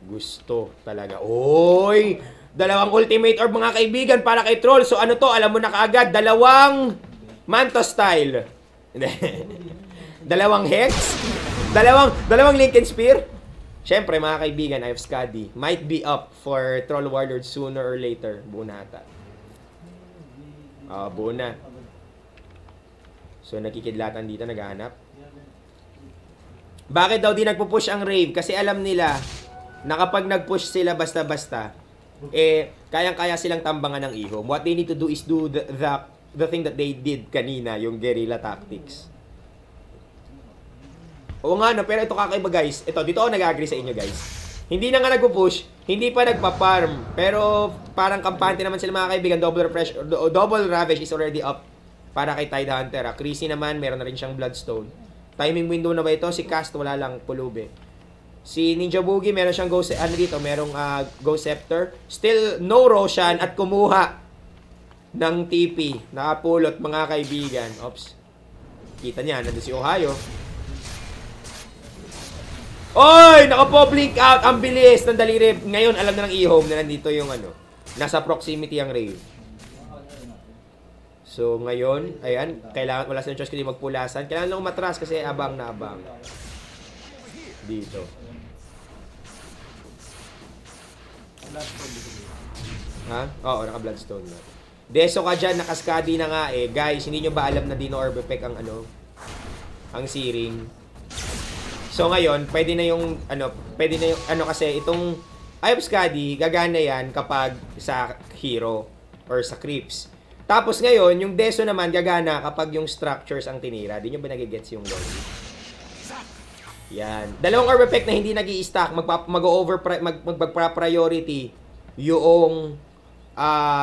gusto talaga. Oy! 2 ultimate orb mga kaibigan para kay Troll. So ano to, alam mo na kaagad, 2 Manto style. 2 Hex? 2 Lincoln Spear? Siyempre, mga kaibigan, I have Skadi. Might be up for Troll Warlord sooner or later. Buo na ata. Buo na. So, nakikidlatan dito, naghahanap. Bakit daw di nagpo-push ang Rave? Kasi alam nila na kapag nag-push sila basta-basta, kayang-kaya silang tambangan ng ihom. What they need to do is do the thing that they did kanina, yung guerrilla tactics. Oo nga, pero ito kakaiba guys. Dito ako nag-agree sa inyo guys. Hindi na nga nagpo-push, hindi pa nagpa-farm. Pero parang kampante naman sila mga kaibigan. Double Ravage is already up para kay Tide Hunter. Chrissy naman, meron na rin siyang Bloodstone. Timing window na ba ito? Si Cast, wala lang, pulube. Si Ninja Boogie, meron siyang merong Ghost Scepter. Still, no Roshan at kumuha ng TP. Nakapulot mga kaibigan. Oops. Kita niya, nandun si Ohio. Oy! Nakapo-blink out. Ang bilis ng daliri. Ngayon, alam na ng e-home na nandito yung nasa proximity ang Rave. So, ngayon, ayan, kailangan, wala silang choice kundi magpulasan. Kailangan lang umatras kasi abang na abang. Dito. Ha? Oo, naka-bloodstone na. Deso ka dyan, nakaskadi na nga eh. Guys, hindi nyo ba alam na dino orb effect ang ang searing? So ngayon, pwede na yung kasi itong Eye of Skadi, gagana yan kapag sa hero or sa creeps. Tapos ngayon, yung Deso naman gagana kapag yung structures ang tinira. Di nyo ba nagigets yung lord? Yan. 2 orb effect na hindi nag-i-stack, mag-priority yung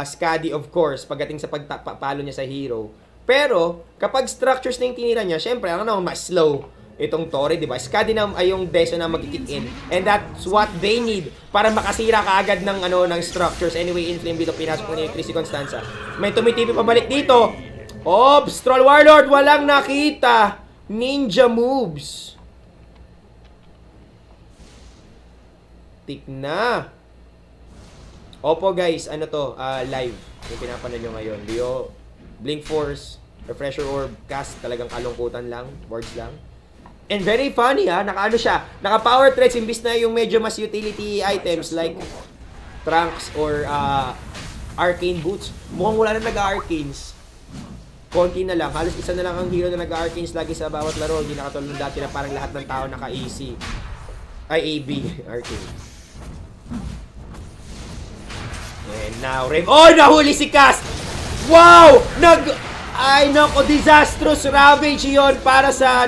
Skadi of course pagdating sa pagpapalo niya sa hero. Pero kapag structures na yung tinira niya, syempre mas slow itong Torre, di ba? Skadi na ay yung Deso na mag-kick in. And that's what they need para makasira kaagad ng ng structures. Anyway, Inflame dito pinasok ni Chrissy Constanza. May tumitipi pabalik dito. Oops, Troll Warlord walang nakita. Ninja moves. Tik na. Opo guys, live. Yung pinapanood nyo ngayon. Leo, Blink Force, Refresher Orb, Cast, talagang kalungkutan lang. Words lang. And very funny naka-power threats imbis na yung medyo mas utility items like Trunks or Arcane Boots. Mukhang wala na nag-Arcanes. Konti na lang. Halos isa na lang ang hero na nag-Arcanes lagi sa bawat laro. Hindi nakatulong dati na parang lahat ng tao naka-AC. Ay, AB. Arcane. And now, Rave. Oh, nahuli si Cast! Wow! Ay, nako, disastrous Ravage yun para sa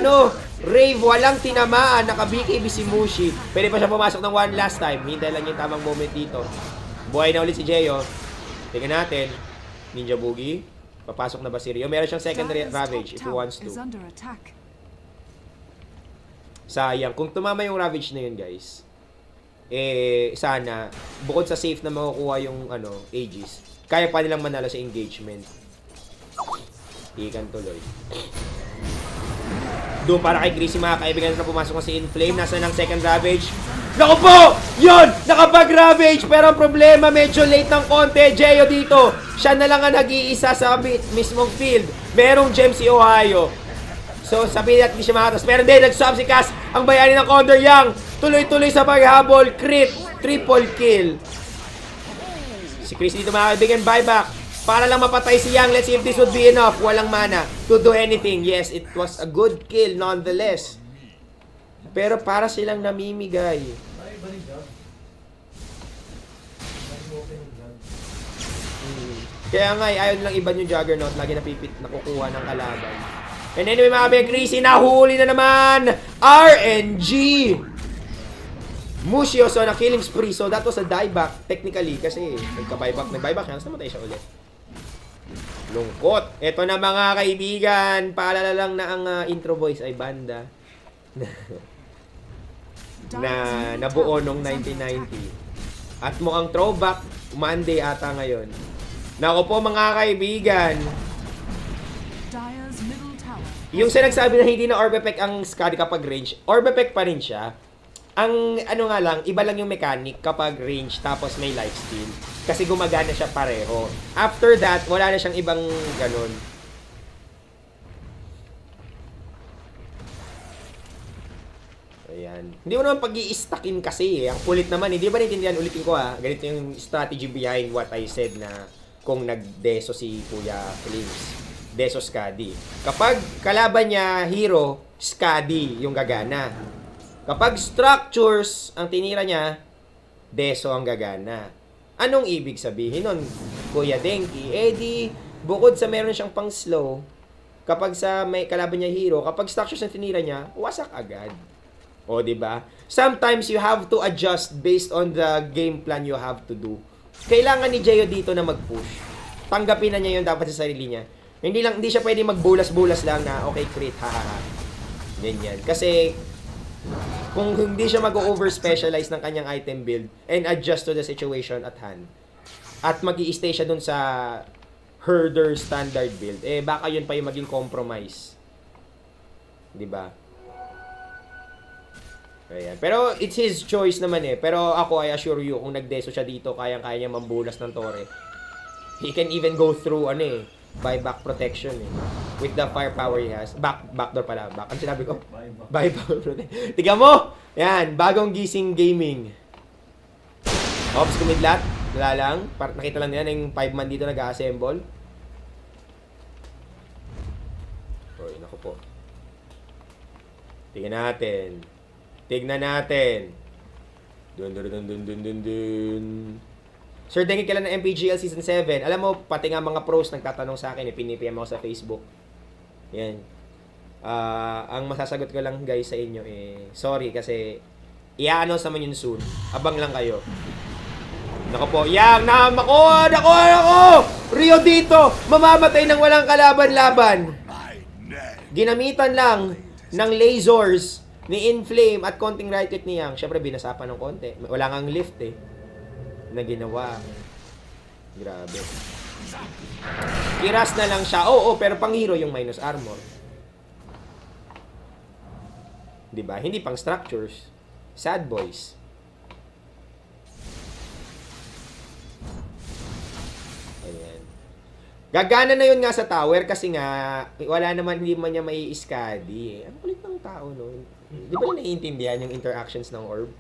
Rave, walang tinamaan, naka-BKB si Mushi. Pwede pa siya pumasok ng one last time. Hintay lang yung tamang moment dito. Buhay na ulit si Jeyo. Tingnan natin. Ninja Boogie. Papasok na ba si Rio? Meron siyang secondary Ravage if he wants to. Sayang. Kung tumama yung Ravage na yun, guys, sana, bukod sa safe na makukuha yung Aegis, kaya pa nilang manalo sa engagement. Ikan tuloy. Doon para kay Greasy mga kaibigan na pumasok na si Inflame. Nasa ng second Ravage. Naku po! Yun! Nakapag-Ravage! Pero ang problema, medyo late ng konti. Geo dito. Siya na lang ang nag-iisa sa mismong field. Merong gem si Ohio. So, sabihin natin hindi siya makatas. Pero hindi, nag-swap si Cass. Ang bayani ng Condor Young. Tuloy-tuloy sa paghabol. Crit. Triple kill. Si Chris dito mga kaibigan, buyback. Para lang mapatay si Young. Let's see if this would be enough. Walang mana to do anything. Yes, it was a good kill nonetheless. Pero para silang namimigay. Kaya nga, ayaw nilang iba yung Juggernaut. Lagi nakukuha ng kalaban. And anyway mga kaibigan, Greasy, nahuli na naman. RNG. Mushio, so na killing spree. So that was a dieback technically kasi nag-buyback siya. Namatay siya ulit. Lungkot. Ito na mga kaibigan. Paalala lang na ang intro voice ay banda. na nabuo nung 1990. At mukhang throwback Monday ata ngayon. Nako po mga kaibigan. Yung sinagsabi na hindi na orb effect ang Skadi kapag range, orb effect pa rin siya. Ang ano nga lang, iba lang yung mechanic kapag range tapos may lifesteal. Kasi gumagana siya pareho. After that, wala na siyang ibang ganun. Ayan. Hindi mo naman pag-i-stackin kasi eh. Ang kulit naman, hindi ba naintindihan? Ulitin ko ha. Ganito yung strategy behind what I said na kung nag-deso si Kuya Flames. Deso Skadi. Kapag kalaban niya hero, Skadi yung gagana. Kapag structures ang tinira niya, Deso ang gagana. Anong ibig sabihin nun, Kuya Denki? Eh di, bukod sa meron siyang pang slow, kapag sa may kalaban niya hero, kapag structures ang tinira niya, wasak agad. O, diba? Sometimes you have to adjust based on the game plan you have to do. Kailangan ni Geo dito na mag-push. Tanggapin na niya yun dapat sa sarili niya. Hindi siya pwede magbulas-bulas lang na, okay, crit, hahaha. Ganyan. Kasi, kung hindi siya mag-over-specialize ng kanyang item build and adjust to the situation at hand, at mag-i-stay siya dun sa herder standard build, eh baka yun pa yung maging compromise. Diba? Ayan. Pero it's his choice naman eh. Pero ako, I assure you, kung nagdeso siya dito, kayang-kaya niya mambulas ng tore. He can even go through, buyback protection eh. With the firepower he has. Backdoor pala. Ano sinabi ko? Buyback protection. Tiga mo! Yan, bagong gising gaming. Ops, kumidlat. Wala lang. Nakita lang nila yung 5 man dito nag-assemble. Oy, naku po. Tingnan natin. Tignan natin. Dun. Sir, dengi kailan ng MPGL Season 7? Alam mo, pati nga mga pros nagtatanong sa akin, pinipm ako sa Facebook. Yan. Ang masasagot ko lang guys sa inyo sorry kasi i-announce naman yun soon. Abang lang kayo. Nako po, nako! Rio dito, mamamatay ng walang kalaban-laban. Ginamitan lang ng lasers ni Inflame at konting right click ni Yang. Syempre, binasapan ng konti. Wala ngang lift na ginawa. Grabe. Kiras na lang siya. Oo, pero pang hero yung minus armor. Diba? Hindi pang structures. Sad boys. Ayan. Gagana na yun nga sa tower kasi nga wala naman, hindi man niya may iskadi. Ang kulit ng tao, no? Di ba naiintindihan yung interactions ng orb?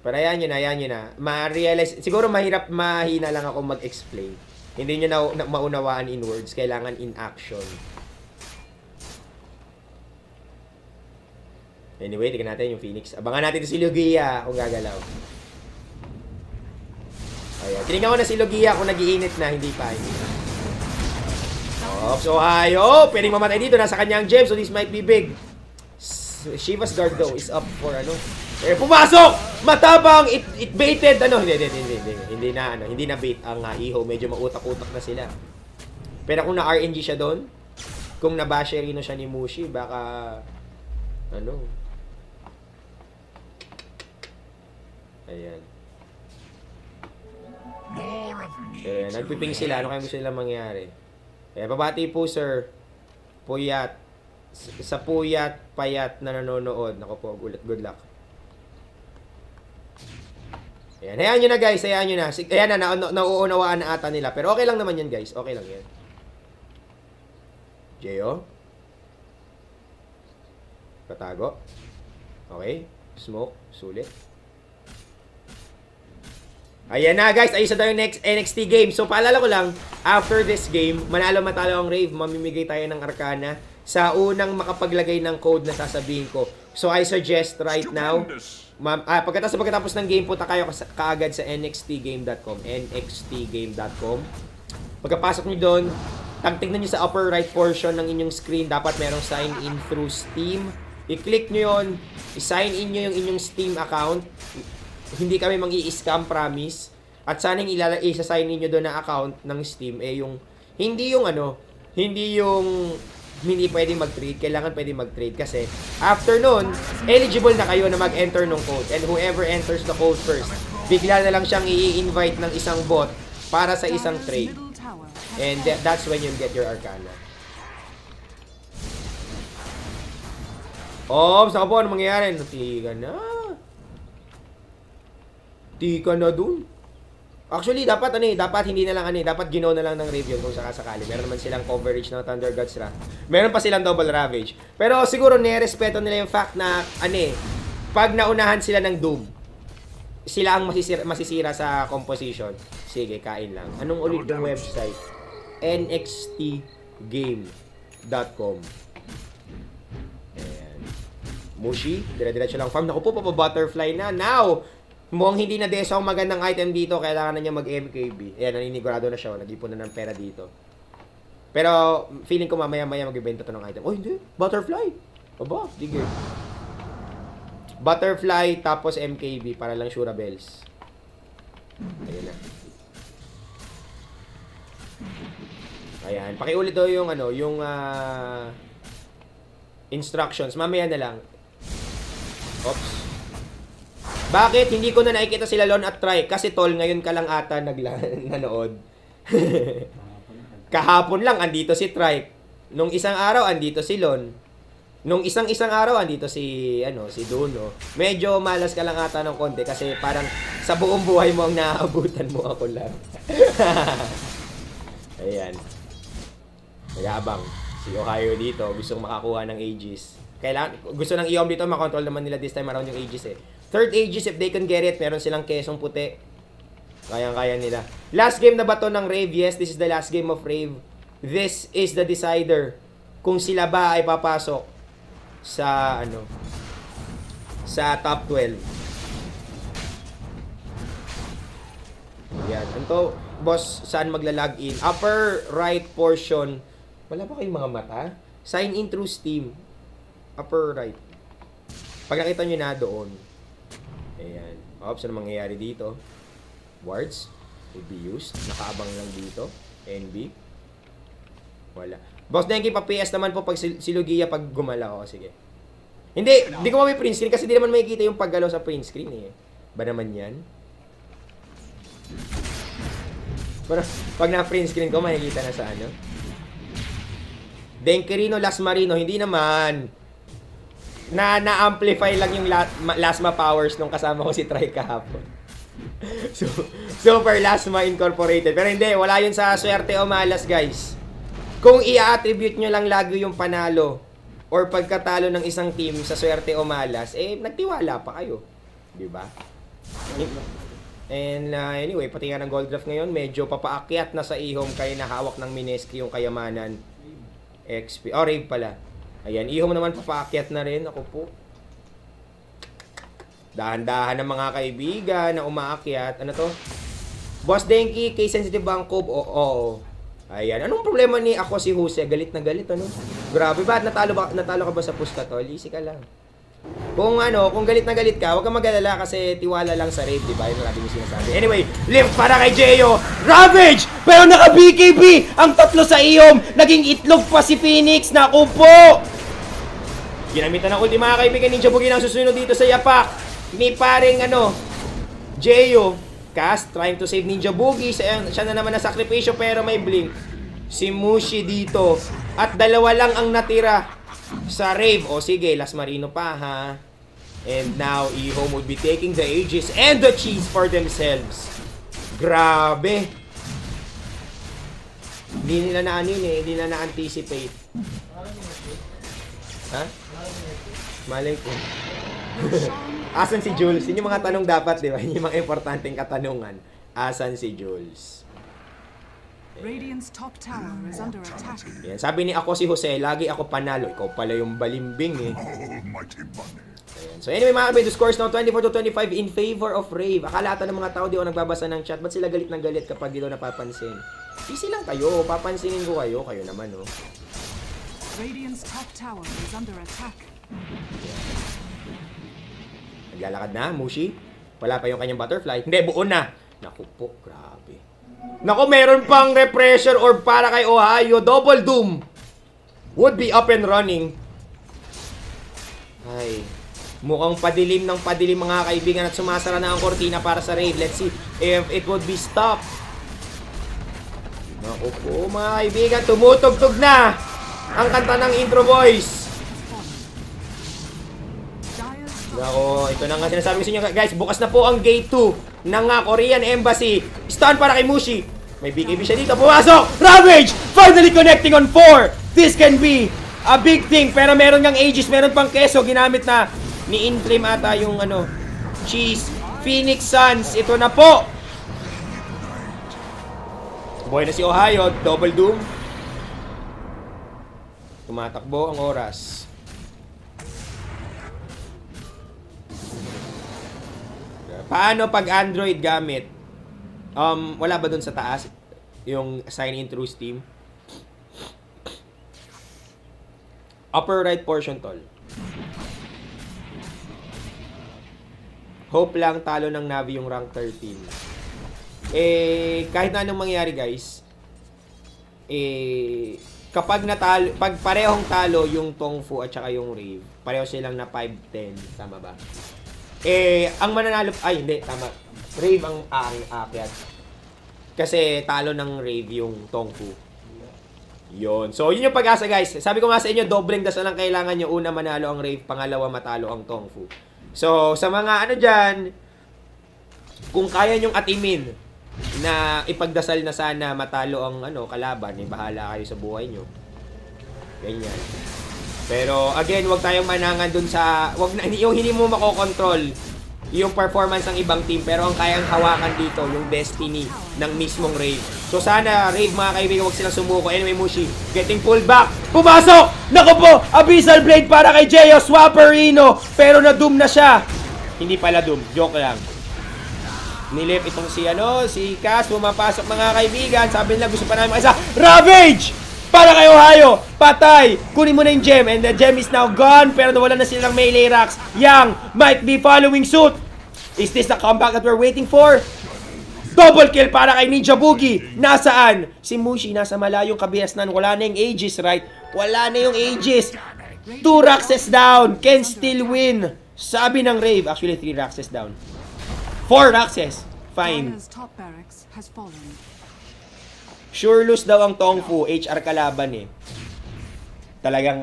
Pero ayan nyo na. Ma-realize, siguro mahina lang ako mag-explain. Hindi nyo na maunawaan in words. Kailangan in action. Anyway, tignan natin yung Phoenix. Abangan natin si Logia kung gagalaw. Ayan. Tinignan ko na si Logia kung nag-iinit na. Hindi pa. Oops, Ohio. Pwedeng mamatay dito. Nasa kanyang gem. So this might be big. Shiva's guard though is up for pumasok! Matabang! It baited! Hindi na bait ang iho. Medyo mautak-utak na sila. Pero kung na-RNG siya doon, kung na-basherino siya ni Mushi, baka ayan. Nagpiping sila. Ano kaya gusto nila mangyari? Eh, babati po, sir. Puyat. Sa puyat, payat na nanonood. Naku po, good luck. Ayan, hayaan nyo na guys, hayaan nyo na. Ayan na, nauunawaan na ata nila. Pero okay lang naman yan guys, okay lang yan. Jeyo. Patago. Okay. Smoke. Sulit. Ayan na guys, ayos na tayo yung next NXT game. So paalala ko lang, after this game, manalo matalo ang Rave, mamimigay tayo ng Arcana sa unang makapaglagay ng code na sasabihin ko. So I suggest right now, pagkatapos ng game, punta kayo kaagad sa nxtgame.com. nxtgame.com. Pagkapasok nyo doon, tignan nyo sa upper right portion ng inyong screen, dapat merong sign in through Steam. I-click nyo yun, i-sign in nyo yung inyong Steam account. Hindi kami mang-i-scam, promise. At sana yung isa-sign in nyo doon na account ng Steam, yung hindi pwedeng mag-trade, kailangan pwedeng mag-trade kasi after nun, eligible na kayo na mag-enter ng code. And whoever enters the code first, bigla na lang siyang i-invite ng isang bot para sa isang trade. And that's when you get your Arcana. Saka po, ano mangyayari? Tika na dun. Actually, dapat hindi na lang dapat ginaw na lang ng Rave yun kung sakasakali. Meron naman silang coverage ng Thunder Gods Wrath. Meron pa silang Double Ravage. Pero siguro nirespeto nila yung fact na pag naunahan sila ng Doom, sila ang masisira sa composition. Sige, kain lang. Anong ulit yung website? nxtgame.com. Ayan. Mushi, dire-diretso lang farm. Naku po, butterfly na. Now, mukhang hindi na deso ang magandang item dito, kailangan na niya mag-MKB. Ayan, naninigurado na siya, nag-ipon na ng pera dito. Pero, feeling ko mamaya-maya mag-ibenta to ng item. Oh, hindi. Butterfly. Aba, sige. Butterfly, tapos MKB, para lang Shura Bells. Ayan na. Ayan. Pakiulit daw yung, instructions. Mamaya na lang. Oops. Bakit hindi ko na nakikita sila Lon at Trike? Kasi tol, ngayon ka lang ata nanood. Kahapon lang andito si Trike. Nung isang araw andito si Lon. Nung isang araw andito si Duno. Medyo malas ka lang ata ng konti kasi parang sa buong buhay mo ang naaabutan mo, ako lang. Ayan. Mayabang. Si Ohio dito, gustong makakuha ng Aegis. Gusto ng Iom dito, makontrol naman nila this time around yung Aegis eh. Third Aegis, if they can get it, meron silang kesong puti. Kayang-kaya nila. Last game na ba to ng Rave? Yes, this is the last game of Rave. This is the decider kung sila ba ay papasok sa, sa top 12. Yan. Anto, boss, saan magla-login? Upper right portion. Wala ba kayong mga mata? Sign in through Steam. Upper right. Pag nakita nyo na doon. Ayan. Oops, ano mangyayari dito? Wards will be used. Nakaabang lang dito. NB. Wala. Boss Denki, pa-PS naman po pag si Lugia pag gumalaw. O, sige. Hindi ko may print screen kasi di naman makikita yung paggalaw sa print screen eh. Ba naman yan? Pero pag na-print screen ko, makikita na sa Denkerino, Las Marino, hindi naman. Na-amplify lang yung Lasma powers nung kasama ko si Try kahapon. So, Super Lasma Incorporated. Pero hindi, wala yun sa Swerte o Malas, guys. Kung i-attribute nyo lang lagi yung panalo or pagkatalo ng isang team sa Swerte o Malas, nagtiwala pa kayo. Diba? And anyway, pati nga ng Gold Draft ngayon, medyo papaakyat na sa ihom kaya nahawak ng Mineski yung kayamanan. XP. Rave pala. Ayan, ihom naman papaakyat na rin. Ako po. Dahan-dahan ng mga kaibigan na umaakyat. Ano to? Boss Denki, case sensitive ba ang Cove? Oo. Ayan. Anong problema ni ako si Jose? Galit na galit, Grabe ba? Natalo ka ba sa pusta to? Easy ka lang. Kung galit na galit ka, huwag kang mag-alala kasi tiwala lang sa Rave, diba? Yung lagi yung sinasabi. Anyway, lift para kay Jeyo. Ravage! Pero naka-BKB! Ang tatlo sa iyom! Naging itlog pa si Phoenix! Naku po! Ginamitan ng ulti mga kaibigan. Ninja Boogie ang susunod dito sa yapak. Ni paring Jeyo. Cast, trying to save Ninja Boogie. Siya na naman na sakripisyo pero may blink. si Mushi dito. At dalawa lang ang natira sa Rave. O sige, Las Marino pa ha. And now, Ehome would be taking the Aegis and the cheese for themselves. Grabe. Hindi nila na ano yun eh. Hindi na na-anticipate. Ha? Malay ko. Asan si Jules? Yun yung mga tanong dapat, di ba? Yun yung mga importanteng katanungan. Asan si Jules? Radiant's top tower is under attack. Yan. Sabi ni ako si Jose, lagi ako panalo. Ikaw pala yung balimbing eh. Ayan. So anyway mga kabay, the scores now 24-25 in favor of Rave. Akala ata ng mga tao di ako nagbabasa ng chat. Ba't sila galit ng galit kapag dito napapansin? Easy lang kayo. Papansinin ko kayo. Kayo naman oh. Radiant's top tower is under attack. Naglalakad na, Mushi. Wala pa yung kanyang butterfly. Hindi, buo na. Naku po, grabe. Naku, meron pang repressure or para kay Ohio. Double Doom would be up and running. Ay, mukhang padilim ng padilim mga kaibigan at sumasara na ang kortina para sa Rave. Let's see if it would be stopped. Naku po, mga kaibigan. Tumutugtog na ang kanta ng intro voice. Nako, ito na nga sinasabi ko sa inyo guys, bukas na po ang gate 2 ng Korean Embassy. Stun para kay Mushi. May BKB siya dito, pumasok! Ravage! Finally connecting on 4! This can be a big thing, pero meron ngang Aegis, meron pang keso, ginamit na ni Inflame ata yung ano, cheese. Phoenix Suns, ito na po! Buhay na si Ohio, double doom. Tumatakbo ang oras. Paano pag Android gamit? Wala ba dun sa taas? Yung sign in through Steam? Upper right portion, tol. Hope lang talo ng Navi yung rank 13. Kahit na anong mangyari, guys, kapag natalo, pag parehong talo yung Tongfu at saka yung Rave, pareho silang na 5-10, tama ba? Ang mananalo, ay hindi, tama. Rave ang aakyat. Kasi talo ng Rave yung Tongfu. Yun. So, yun yung pag-asa, guys. Sabi ko nga sa inyo, dobleng dasal ang kailangan nyo. Una, manalo ang Rave. Pangalawa, matalo ang Tongfu. So, sa mga ano dyan, kung kaya nyong atimin na ipagdasal na sana matalo ang kalaban, bahala kayo sa buhay nyo. Ganyan. Pero again, wag tayong manangan dun sa yung hindi mo makokontrol yung performance ng ibang team, pero ang kayang hawakan dito yung destiny ng mismong Rave. So sana Rave mga kaibigan, wag silang sumuko. Anyway, Mushi getting pulled back. Pumasok! Naku po! Abyssal Blade para kay Geo Swapperino, pero na-doom na siya. Hindi pala doom, joke lang. Nilip itong si Cass, pumapasok mga kaibigan. Sabi nila gusto pa namin isa. Ravage! Para kay Ohio, patay! Kunin mo na yung gem, and the gem is now gone, pero nawala na silang melee racks. Yang might be following suit. Is this the comeback that we're waiting for? Double kill para kay Ninja Boogie. Nasaan? Si Mushi nasa malayong kabihasnan. Wala na yung Aegis, right? Wala na yung Aegis. 2 Raxes down. Can still win. Sabi ng Rave. Actually, 3 Raxes down. 4 Raxes. Fine. Sure lose daw ang Tongfu, HR kalaban eh. Talagang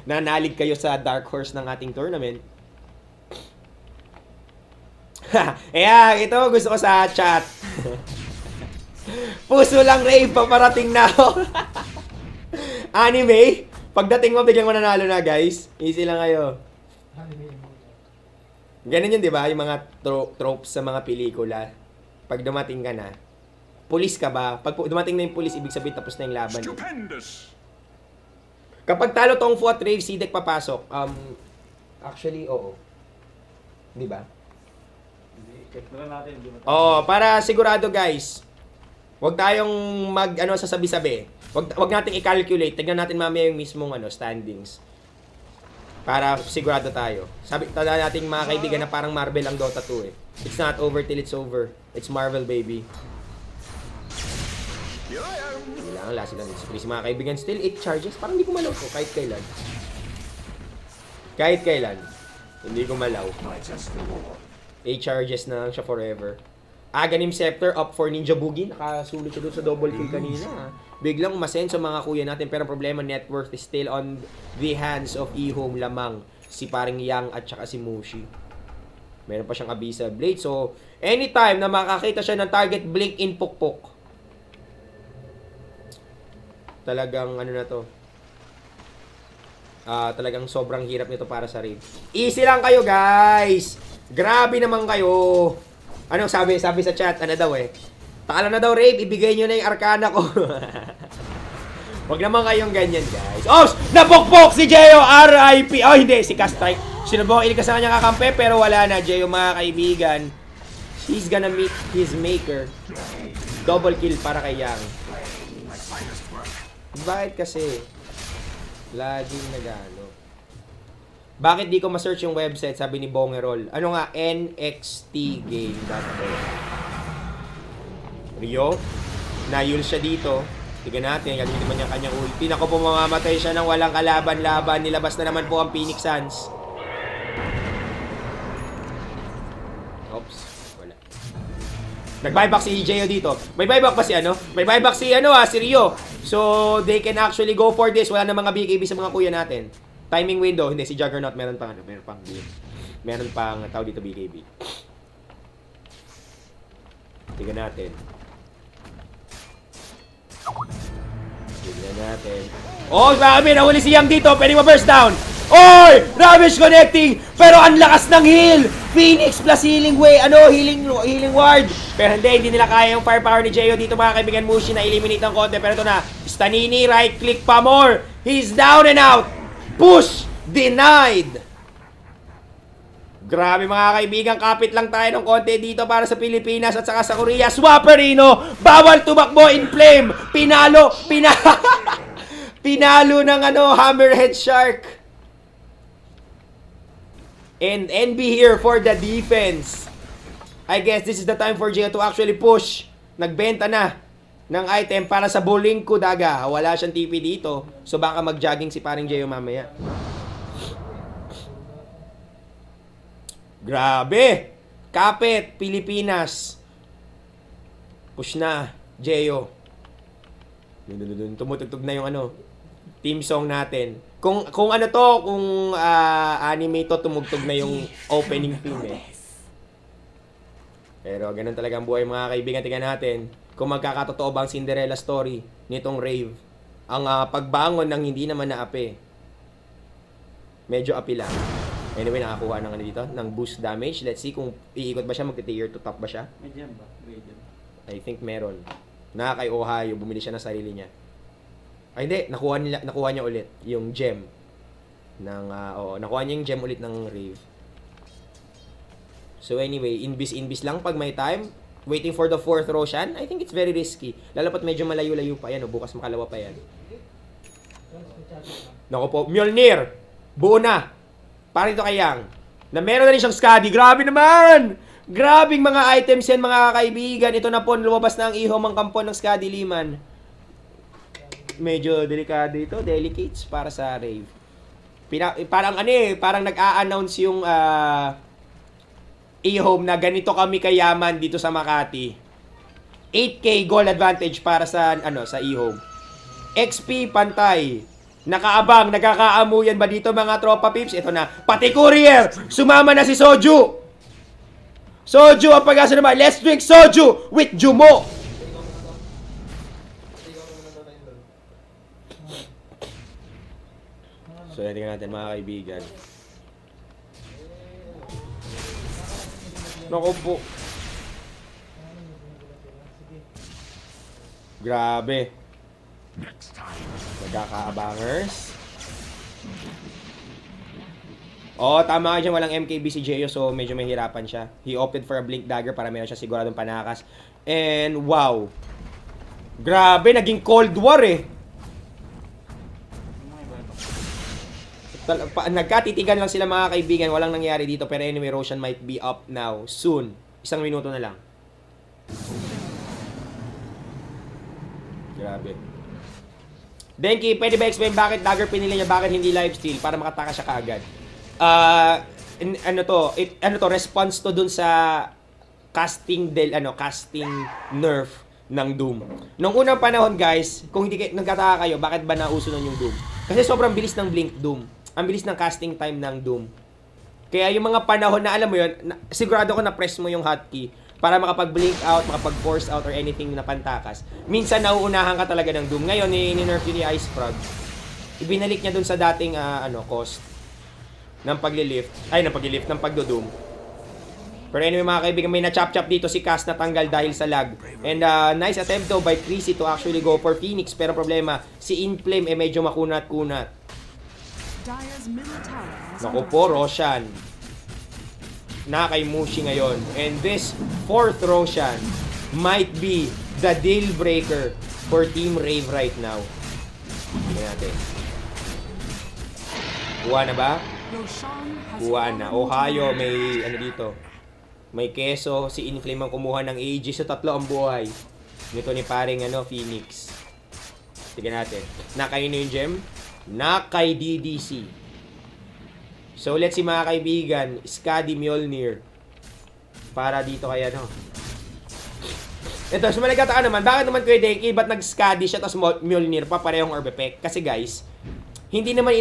nanalig kayo sa dark horse ng ating tournament. Ito gusto ko sa chat. Puso lang Rave, paparating na ako. Anime, pagdating mo biglang mananalo na guys. Easy lang kayo. Ganun yun, di ba? Yung mga tropes sa mga pelikula. Pag dumating ka na, pulis ka ba? Pag dumating na yung pulis, ibig sabihin tapos na yung laban. Kapag talo Tongfu at Rave, si deck papasok. Actually, oo. Di ba? Oo, para sigurado guys. Huwag tayong sasabi-sabi. Huwag nating i-calculate. Tignan natin mamaya yung mismong standings. Para sigurado tayo. Tanda nating mga kaibigan na parang Marvel ang Dota 2 eh. It's not over till it's over. It's Marvel, baby. Kailangan last lang. Please mga kaibigan, still 8 charges. Parang hindi ko malaw ko kahit kailan. Kahit kailan. Hindi ko malaw. 8 charges na lang siya forever. Aghanim Scepter up for Ninja Boogie. Nakasulit siya doon sa double kill kanina. Biglang umasenso mga kuya natin. Pero problema, net worth is still on the hands of E-Home lamang. Si paring Yang at saka si Mushi. Meron pa siyang Abyssal Blade. So, anytime na makakita siya ng target blink in pukpok. Talagang ano na to. Talagang sobrang hirap nito para sa Rave. Easy lang kayo, guys. Grabe naman kayo. Anong sabi sa chat? Ano daw eh? Takala na daw, Rave. Ibigay nyo na yung Arcana ko. Wag naman kayong ganyan, guys. Oh! Napokpok si Jeyo! R.I.P. Oh, hindi. Si Castrike. Sinubok ilikas sa kanyang kakampi, pero wala na. Jeyo, mga kaibigan. He's gonna meet his maker. Double kill para kay Yang. Bakit kasi? Laging nagano. Bakit di ko ma-search yung website? Sabi ni Bongerol. Ano nga? nxtgame.com. Rio? Nayul siya dito. Tignan natin. Galing naman yung kanyang ulti. Naku po, mamamatay siya ng walang kalaban-laban. Nilabas na naman po ang Phoenix Suns. Oops. Wala. Nag-buyback si EJO dito. May buyback pa si ano? May buyback si si Rio. So, they can actually go for this. Wala na mga BKB sa mga kuya natin. Timing window. Hindi, si Juggernaut meron pang meron pang tao dito BKB. Tingnan natin. Oh, grabe! Nahuli si Yang dito. Pwede ma-burst down. Oy! Ravage connecting! Pero ang lakas ng heal! Phoenix plus healing healing ward. Pero hindi nila kaya yung firepower ni Jeyo dito mga kaibigan. Mushi na eliminate ng konti. Pero ito na. Stanini, right click pa more. He's down and out. Push! Denied! Grabe mga kaibigan. Kapit lang tayo ng konti dito para sa Pilipinas at saka sa Korea. Swapperino! Bawal tumakbo in flame! Pinalo ng Hammerhead Shark. And NB here for the defense. I guess this is the time for Jeyo to actually push. Nagbenta na ng item para sa Bulling Kudaga. Wala siyang TP dito. So baka mag-jogging si paring Jeyo mamaya. Grabe! Kapit, Pilipinas. Push na, Jeyo. Tumutugtog na yung team song natin. Kung anime to, tumugtog na yung opening theme eh. Pero ganun talaga ang buhay mga kaibigan. Tingnan natin kung magkakatotoo ba ang Cinderella story nitong Rave. Ang pagbangon ng hindi naman naapi. Medyo api lang. Anyway, nakakuha ng dito, ng boost damage. Let's see kung iikot ba siya, magti-tier to top ba siya. Medium ba? Medium. I think meron. Na kay Ohio, bumili siya ng sarili niya. Ay hindi, nakuha niya ulit yung gem ng nakuha niya yung gem ulit ng Rave. So anyway, inbis lang pag may time, waiting for the 4th Roshan. I think it's very risky. Lalo pat medyo malayo-layo pa yan, bukas makalawa pa yan. Naku po, Mjolnir. Buo na. Para dito kay Yang. Na meron na rin siyang Skadi. Grabe naman! Grabing mga items yan mga kaibigan. Ito na po, lumabas na ang ihom ang kampon ng Skadi Liman. Medyo delikado ito. Delicates para sa Rave. Parang nag-a-announce yung ihom na ganito kami kayaman dito sa Makati. 8K goal advantage para sa sa ihom. XP pantay. Nakaabang, nagkakaamuyan ba dito mga tropa pips? Ito na, pati courier! Sumama na si Soju! Soju ang pag-asa naman. Let's drink Soju with Jumo! So, tingnan natin mga kaibigan. Naku po. Grabe. Nagkakaabangers. Tama ka dyan. Walang MKB si Jeyo, so medyo mahirapan siya. He opted for a Blink Dagger para meron siya siguradong panakas. And wow. Grabe, naging Cold War eh. Nagkatitigan lang sila mga kaibigan. Walang nangyari dito. Pero anyway, Roshan might be up now. Soon. 1 minuto na lang. Grabe. Denki, pwede ba explain bakit dagger pinili niya, bakit hindi lifesteal para makataka siya kaagad? Response to dun sa casting nerf ng Doom. Nung unang panahon, guys, kung hindi nagkataka kayo, bakit ba nauso nun yung Doom? Kasi sobrang bilis ng blink Doom. Ang bilis ng casting time ng Doom. Kaya yung mga panahon na, alam mo yun, sigurado ko na press mo yung hotkey para makapag-blink out, makapag-force out, or anything na pantakas. Minsan, nauunahan ka talaga ng Doom. Ngayon, ni-nerf yun ni Ice Frog. Ibinalik niya dun sa dating, cost ng paglilift. Ay, ng paglilift, ng pagdo-Doom. Pero anyway, mga kaibigan, may na-chop-chop dito si Cass na tanggal dahil sa lag. And nice attempt though by Chrissy to actually go for Phoenix. Pero problema, si Inflame medyo makunat-kunat. Naku po, Roshan. Na kay Mushi ngayon. And this fourth Roshan might be the deal breaker for Team Rave right now. Tingnan natin. Kuha na ba? Kuha na. Ohio, may ano dito. May keso. Si Inflame ang kumuha ng AG. So, 3 ang buhay. Nito ni paring Phoenix. Tingnan natin. Nakay na yung gem. Nakay DDC. So, let's see mga kaibigan, Skadi Mjolnir. Para dito kaya, Ito, so malagata naman, bakit naman Kuya Deki, ba't nag-Skadi siya, tapos Mjolnir pa, parehong orb effect? Kasi guys, hindi naman